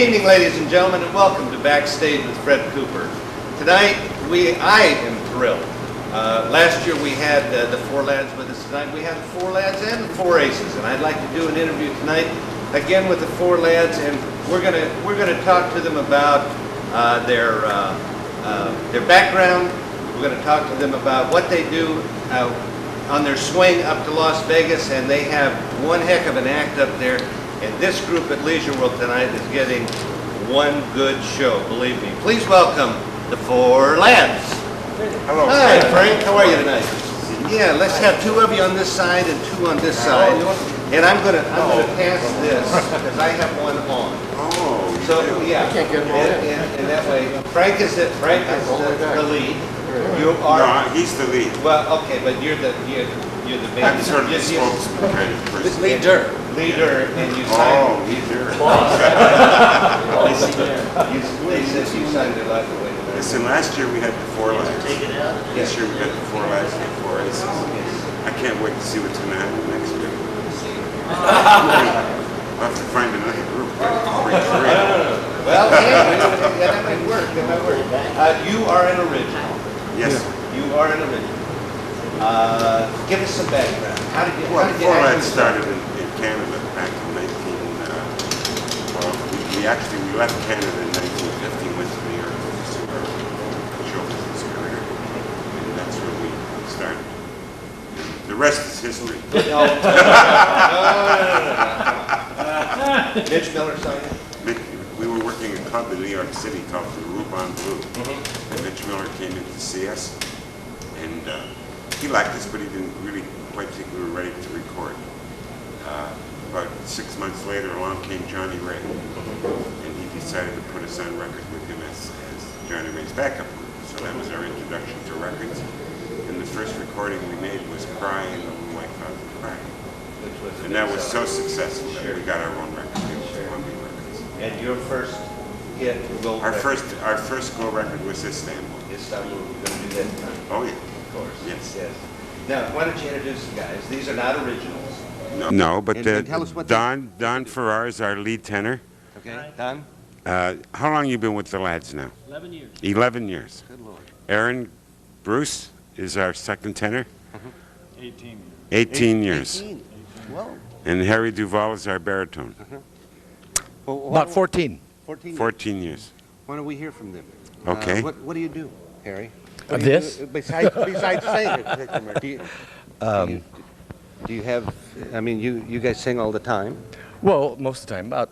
evening, ladies and gentlemen, and welcome to Backstage with Fred Cooper. Tonight, I am thrilled. Last year we had the four lads with us. Tonight we have the four lads and the four aces, and I'd like to do an interview tonight again with the four lads, and we're gonna talk to them about their background. We're gonna talk to them about what they do on their swing up to Las Vegas, and they have one heck of an act up there. And this group at Leisure World tonight is getting one good show, believe me. Please welcome the four lads. Hello. Hi, Frank. How are you tonight? Yeah, let's have two of you on this side and two on this side. And I'm gonna pass this because I have one on. Oh. So yeah. I can't get them all in. And that way, Frank is the lead. You are. No, he's the lead. Well, okay, but you're the band. I'm sort of the spokesman kind of person. Leader, and you Oh, signed. leader. They said you signed it like the way. Listen, last year we had the four lads. This year we got the four lads and the four aces. I can't wait to see what's going to happen next year. I'll have to find another group. Well, yeah, that might work. You are an original. Yes. You are an original. Give us some background. How did you? Well, the four lads started in Canada back in 19. We left Canada in 1950, went to New York to pursue our show business career, and that's where we started. And the rest is history. No. Mitch Miller signed it. We were working a club in New York City called the Rubon Blue, and Mitch Miller came in to see us, and he liked us, but he didn't really quite think we were ready to record. About 6 months later, along came Johnny Ray, and he decided to put us on record with him as Johnny Ray's backup group. So that was our introduction to records. And the first recording we made was "Cry and the Little White Cloud Will Cry," and that was so successful that we got our own record deal with Columbia Records. And your first hit gold record? Our first gold record was Istanbul. Istanbul. We're going to do that tonight. Oh yeah. Of course. Yes. Now, why don't you introduce the guys? These are not originals. No, but And tell us what Don Farrar is our lead tenor. Okay, Don? How long you been with the lads now? 11 years. 11 years. Good Lord. Aaron Bruce is our second tenor. 18 years. 18 years. 18. Whoa. And Harry Duval is our baritone. Well, About 14. 14 years. Why don't we hear from them? Okay. What do you do, Harry? This? Besides singing. Do you have, I mean, you guys sing all the time? Well, most of the time, about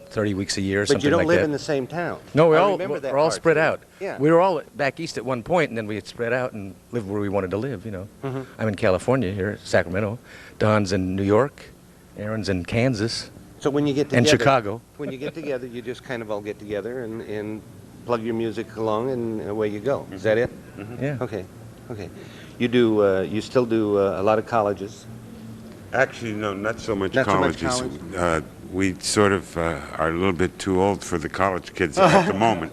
30 weeks a year, or something But you don't like live that. in the same town. No, I remember that we're all part, spread too. out. Yeah. We were all back east at one point, and then we had spread out and lived where we wanted to live. I'm in California here, Sacramento. Don's in New York. Aaron's in Kansas. So when you get together, And Chicago. when you get together, you just kind of all get together and plug your music along, and away you go. Is that it? Yeah. Okay. You do. You still do a lot of colleges. Actually, no, not so much Not so much colleges. college? We sort of are a little bit too old for the college kids at the moment.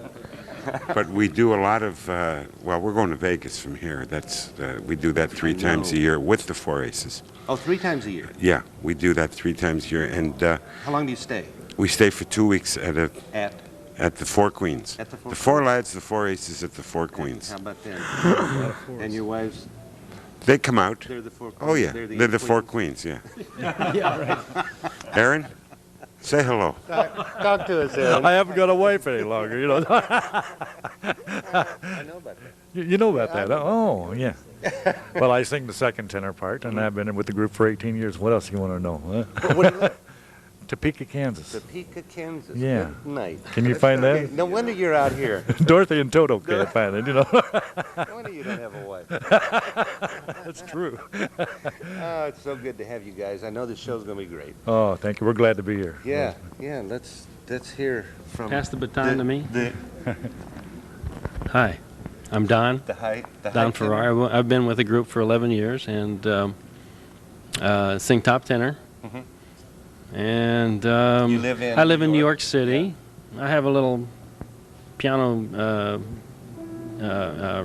But we do a lot of, well, we're going to Vegas from here. We do that three times a year with the Four Aces. Oh, 3 times a year. Yeah, we do that 3 times a year. And How long do you stay? we stay for 2 weeks at the Four Queens. At the Four The Four Lads, the Four Aces at the Four Queens. How about that? And your wives? They come out. They're the Four Oh, Queens. yeah. They're the Four Queens, yeah. Yeah, right. Aaron, say hello. Talk to us, Aaron. I haven't got a wife any longer, I know about that. You know about that? Oh, yeah. Well, I sing the second tenor part, and I've been with the group for 18 years. What else do you want to know? Huh? Where do you live? Topeka, Kansas. Topeka, Kansas. Yeah. Good night. Can you find that? No wonder you're out here. Dorothy and Toto can't find it, No wonder you don't have a wife. That's true. Oh, it's so good to have you guys. I know this show's going to be great. Oh, thank you. We're glad to be here. Yeah. Let's hear from. Pass the baton to me. The Hi, I'm Don. tenor. Don Farrar. I've been with the group for 11 years and sing top tenor. And You live in I live in New New York? York City. I have a little piano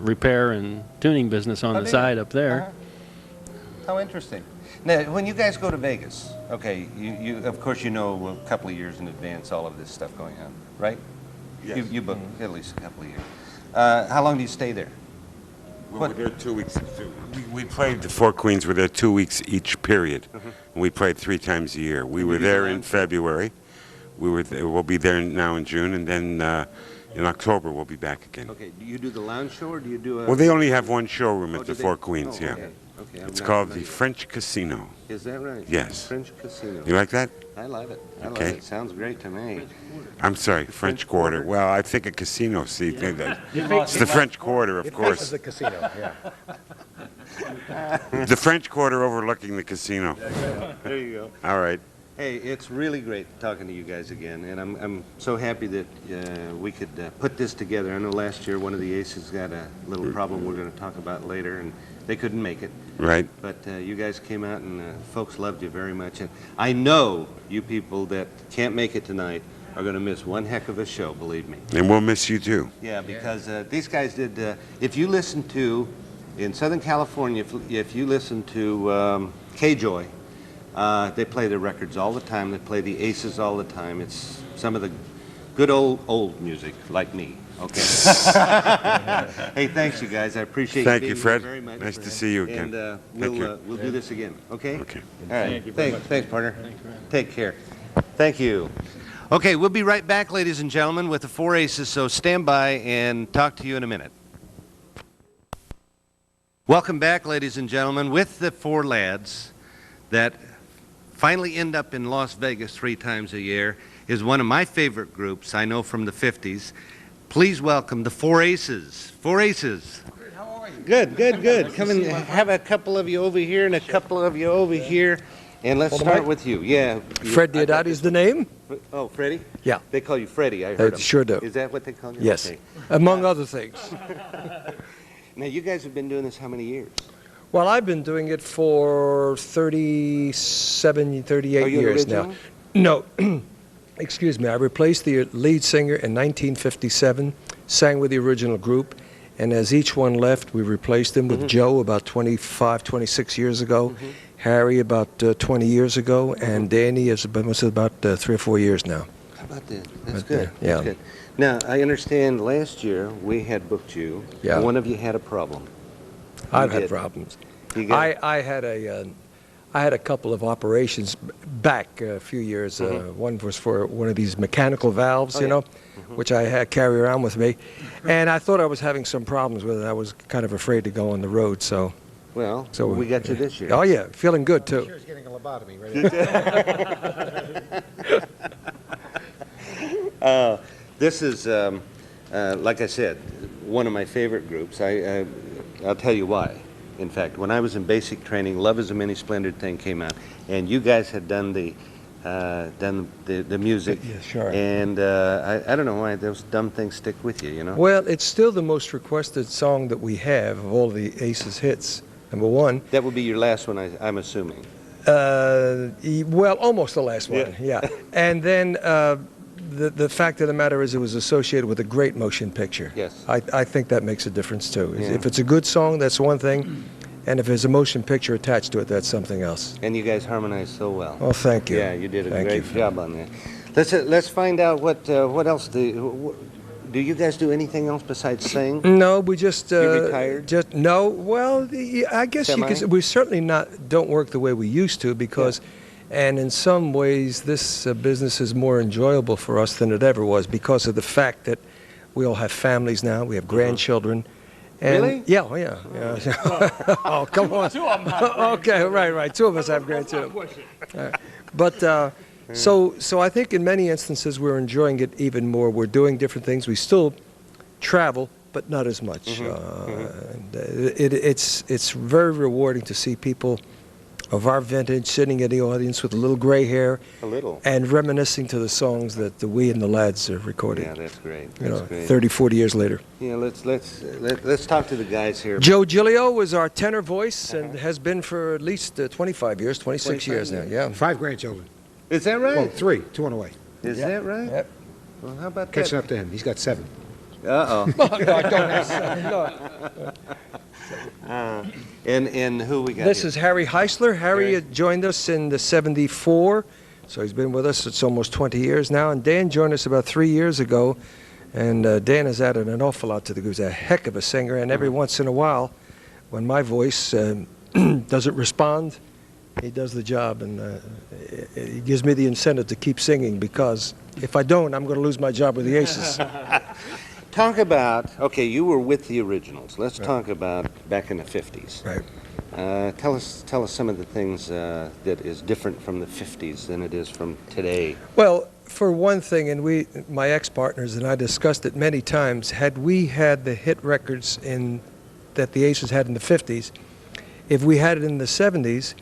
repair and tuning business on the side up there. How interesting. Now, when you guys go to Vegas, okay, you of course you know a couple of years in advance all of this stuff going on, right? Yes. You book at least a couple of years. How long do you stay there? Well, we're there 2 weeks. We played the Four Queens. We're there 2 weeks each period. And we played 3 times a year. We were there in February. We'll be there now in June, and then in October we'll be back again. Okay, do you do the lounge show or do you do a... Well, they only have one showroom Oh, at do the they? Four Queens, Oh, yeah. okay. Okay, I'm It's not called the familiar. French Casino. Is that right? Yes. French Casino. You like that? I love it. I love Okay. it. Sounds great to me. I'm sorry, French Quarter. Well, I think a casino. See, it's the French Quarter, of course. the casino, yeah. The French Quarter overlooking the casino. There you go. All right. Hey, it's really great talking to you guys again, and I'm so happy that we could put this together. I know last year one of the Aces got a little problem we're going to talk about later, and they couldn't make it. Right. But you guys came out, and folks loved you very much. And I know you people that can't make it tonight are going to miss one heck of a show, believe me. And we'll miss you too. Yeah, because these guys did, if you listen to, in Southern California, if you listen to K-Joy, they play their records all the time. They play the Aces all the time. It's some of the good old music, like me. Okay. Hey, thanks, you guys. I appreciate Thank being you, here Fred. very much. Nice to see you again. And Thank you. we'll do this again. Okay. Okay. All right. Thanks, partner. Take care. Thank you. Okay, we'll be right back, ladies and gentlemen, with the Four Aces. So stand by and talk to you in a minute. Welcome back, ladies and gentlemen, with the four lads that finally end up in Las Vegas 3 times a year. Is one of my favorite groups, I know, from the 50s. Please welcome the Four Aces. Four Aces. How are you? Good, good, good. Come and have a couple of you over here and a couple of you over here. And let's start with you. Yeah. Fred Diodati is the name? Oh, Freddie? Yeah. They call you Freddie, I heard them. Sure do. Is that what they call you? Yes, Okay. among other things. Now, you guys have been doing this how many years? Well, I've been doing it for 37, 38 Are you an years now. original? No, excuse me. I replaced the lead singer in 1957, sang with the original group, and as each one left, we replaced them with Joe about 25, 26 years ago, Harry about 20 years ago, and Danny is about 3 or 4 years now. How about that? That's But, good. yeah. That's good. Now, I understand last year we had booked you. Yeah. And one of you had a problem. I've did. had problems. You got I had a couple of operations back a few years. One was for one of these mechanical valves, you yeah. know, which I had carry around with me, and I thought I was having some problems with it. I was kind of afraid to go on the road, so. Well, So we got you this year. Oh yeah, feeling good too. He's getting a lobotomy right This is, like I said, one of my favorite groups. I'll tell you why. In fact, when I was in basic training, Love Is a Many Splendid Thing came out, and you guys had done the music. Yeah, sure. And I don't know why those dumb things stick with you, you know? Well, it's still the most requested song that we have of all the Aces hits. Number one. That would be your last one, I'm assuming. Well, almost the last one, yeah. And then the fact of the matter is it was associated with a great motion picture. Yes. I think that makes a difference, too. Yeah. If it's a good song, that's one thing. And if there's a motion picture attached to it, that's something else. And you guys harmonized so well. Oh, thank you. Yeah, you did a Thank great you. job on that. Let's find out what else do you guys do anything else besides sing? No, we just You retired? Just no. Well, I guess you Semi? could. We certainly don't work the way we used to because, and in some ways, this business is more enjoyable for us than it ever was because of the fact that we all have families now. We have grandchildren. And Really? Yeah, oh, yeah. Oh, come on. Two of them. Okay, right. 2 of us have grandchildren. But so I think in many instances we're enjoying it even more. We're doing different things. We still travel, but not as much. And, it's very rewarding to see people of our vintage sitting in the audience with a little gray hair A little. and reminiscing to the songs that we and the lads are recording. Yeah, that's great. You That's know, great. 30, 40 years later. Yeah, let's talk to the guys here. Joe Gilio was our tenor voice and has been for at least 25 years, 26 years now. Yeah. 5 grandchildren. Is that right? Well, 3, 2 on the way. Is that right? Yep. Well, how about Catching that? up to him. He's got 7. Uh-oh. No, don't ask. No. And who we got This here? is Harry Heisler. Harry Harry. joined us in the '74, so he's been with us. It's almost 20 years now. And Dan joined us about 3 years ago. And Dan has added an awful lot to the group. He's a heck of a singer. And every once in a while, when my voice doesn't respond, he does the job. And it gives me the incentive to keep singing, because if I don't, I'm going to lose my job with the Aces. Talk about, okay, you were with the originals. Let's talk about back in the 50s. Right. Tell us some of the things that is different from the 50s than it is from today. Well, for one thing, and my ex-partners and I discussed it many times, had we had the hit records that the Aces had in the 50s, if we had it in the 70s,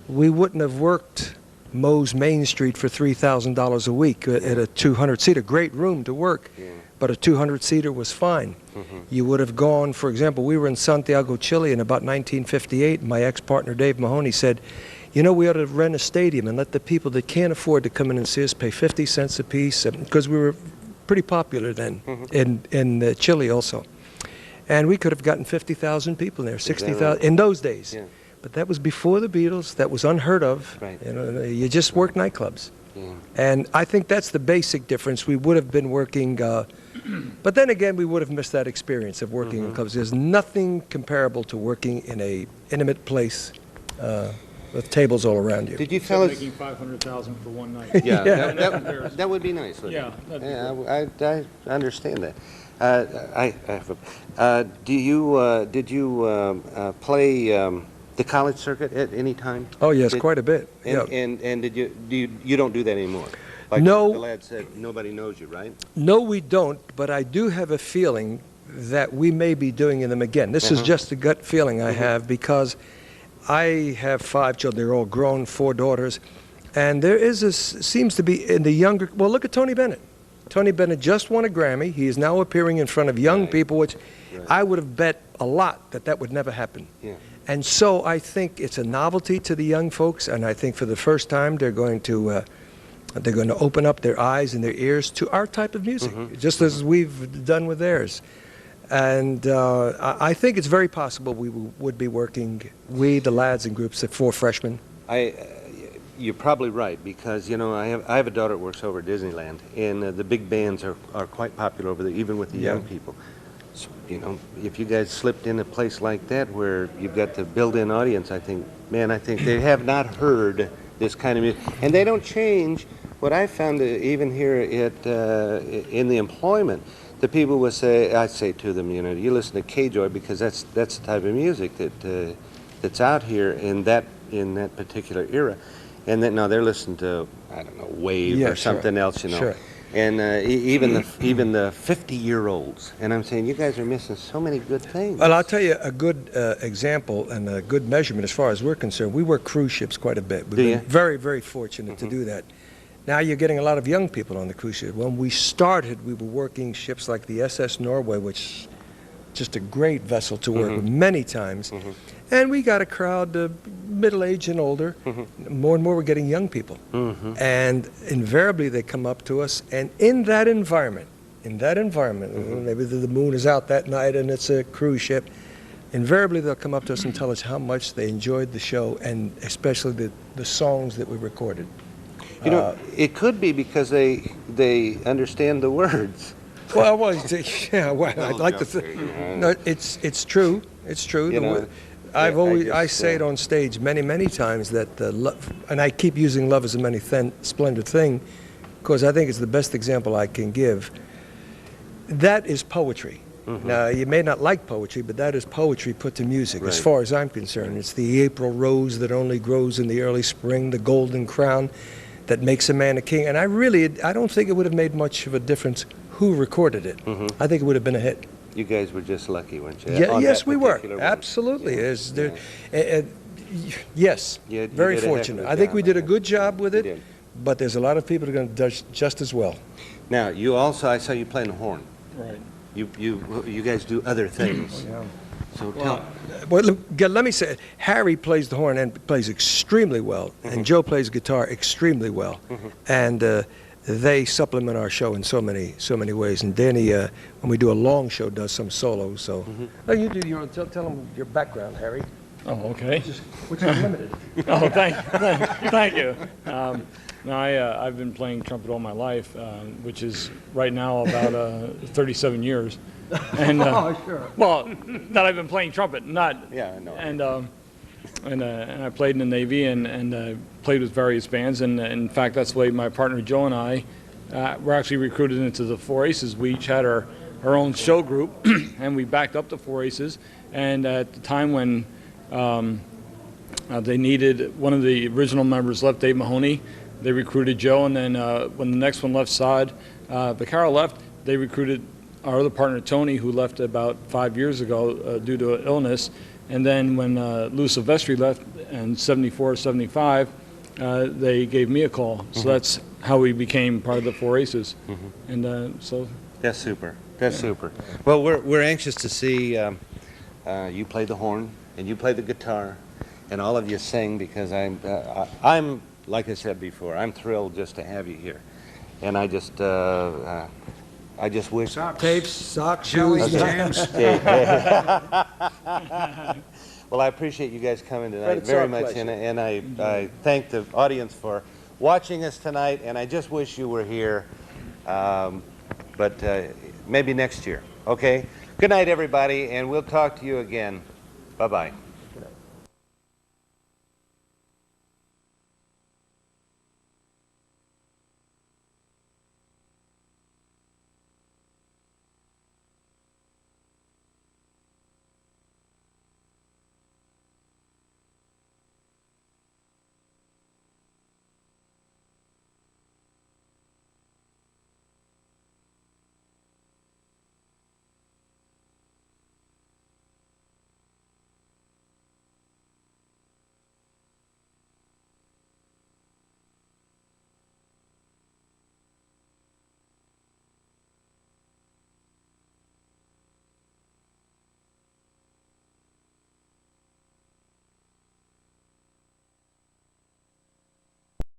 we wouldn't have worked Moe's Main Street for $3,000 a week at a 200-seater. Great room to work, but a 200-seater was fine. You would have gone, for example, we were in Santiago, Chile in about 1958, and my ex-partner Dave Mahoney said, you know, we ought to rent a stadium and let the people that can't afford to come in and see us pay 50 cents a piece, because we were pretty popular then in Chile also. And we could have gotten 50,000 people there, 60,000 in those days. Yeah. But that was before the Beatles. That was unheard of. Right. You know, you just work nightclubs. Yeah. And I think that's the basic difference. We would have been working, but then again, we would have missed that experience of working in clubs. There's nothing comparable to working in a intimate place with tables all around you. Did you fellas? Making 500,000 for one night. Yeah, Yeah. that would be nice. Wouldn't Yeah, it? that'd be I understand that. Did you play the college circuit at any time? Oh yes, quite a bit. And, Yeah. and did you don't do that anymore? Like No. the lad said, nobody knows you, right? No, we don't, but I do have a feeling that we may be doing them again. This is just a gut feeling I have, because I have 5 children. They're all grown, 4 daughters. And there is seems to be in the younger, well, look at Tony Bennett. Tony Bennett just won a Grammy. He is now appearing in front of young people, which I would have bet a lot that would never happen. Yeah. And so I think it's a novelty to the young folks, and I think for the first time they're going to open up their eyes and their ears to our type of music, just as we've done with theirs. And I think it's very possible we would be working, the lads and groups, at 4 freshmen. You're probably right, because you know I have a daughter that works over at Disneyland, and the big bands are quite popular over there, even with the young people. So, you know, if you guys slipped in a place like that where you've got the built-in audience, I think they have not heard this kind of music, and they don't change. What I found even here in the employment, the people would say, I say to them, you know, you listen to K-Joy because that's the type of music that's out here in that particular era. And then now they're listening to, I don't know, Wave or something else, you know. Sure. And even the 50-year-olds. And I'm saying, you guys are missing so many good things. Well, I'll tell you a good example and a good measurement as far as we're concerned. We work cruise ships quite a bit. We've Do been you? very, very fortunate to do that. Now you're getting a lot of young people on the cruise ship. When we started, we were working ships like the SS Norway, which just a great vessel to work with many times. And we got a crowd, middle-aged and older. More and more we're getting young people. And invariably they come up to us, and in that environment, maybe the moon is out that night and it's a cruise ship, invariably they'll come up to us and tell us how much they enjoyed the show, and especially the songs that we recorded. You know, it could be because they understand the words. Well, yeah. Well, I'd like to think. No, it's true. It's true. You know, I say it on stage many times that love, and I keep using love as a many splendid thing, because I think it's the best example I can give. That is poetry. Now, you may not like poetry, but that is poetry put to music, as far as I'm concerned. It's the April rose that only grows in the early spring, the golden crown that makes a man a king. And I don't think it would have made much of a difference who recorded it. I think it would have been a hit. You guys were just lucky, weren't you? Yeah, on yes, that we were. particular one? Absolutely. Yeah. Yes, You very did a heck of a fortunate. I think job we on did a that. good job with You it, did. but there's a lot of people that are going to do just as well. Now, you also, I saw you playing the horn. Right. You guys do other things. So tell. Well, let me say, Harry plays the horn and plays extremely well, and Joe plays guitar extremely well. And they supplement our show in so many ways. And Danny, when we do a long show, does some solos. So, oh, you do your tell them your background, Harry, Oh, okay. which is unlimited. Oh, thank you. No, I've been playing trumpet all my life, which is right now about 37 years. And Sure. well, that I've been playing trumpet, not. Yeah, I know. And I played in the Navy and played with various bands. And in fact, that's the way my partner Joe and I were actually recruited into the Four Aces. We each had our own show group, and we backed up the Four Aces. And at the time when they needed one of the original members left, Dave Mahoney, they recruited Joe. And then when the next one left, Saad Beccaro left, they recruited our other partner Tony, who left about 5 years ago due to an illness. And then when Lou Silvestri left in 74, 75, they gave me a call. So that's how we became part of the Four Aces. And so That's super. That's super. Well, we're anxious to see you play the horn and you play the guitar, and all of you sing, because I'm like I said before, I'm thrilled just to have you here, and I just wish. Tapes, socks, shoes, jams. Well, I appreciate you guys coming Fred, tonight it's very our much, pleasure. and I thank the audience for watching us tonight, and I just wish you were here, but maybe next year, okay? Good night, everybody, and we'll talk to you again. Bye-bye.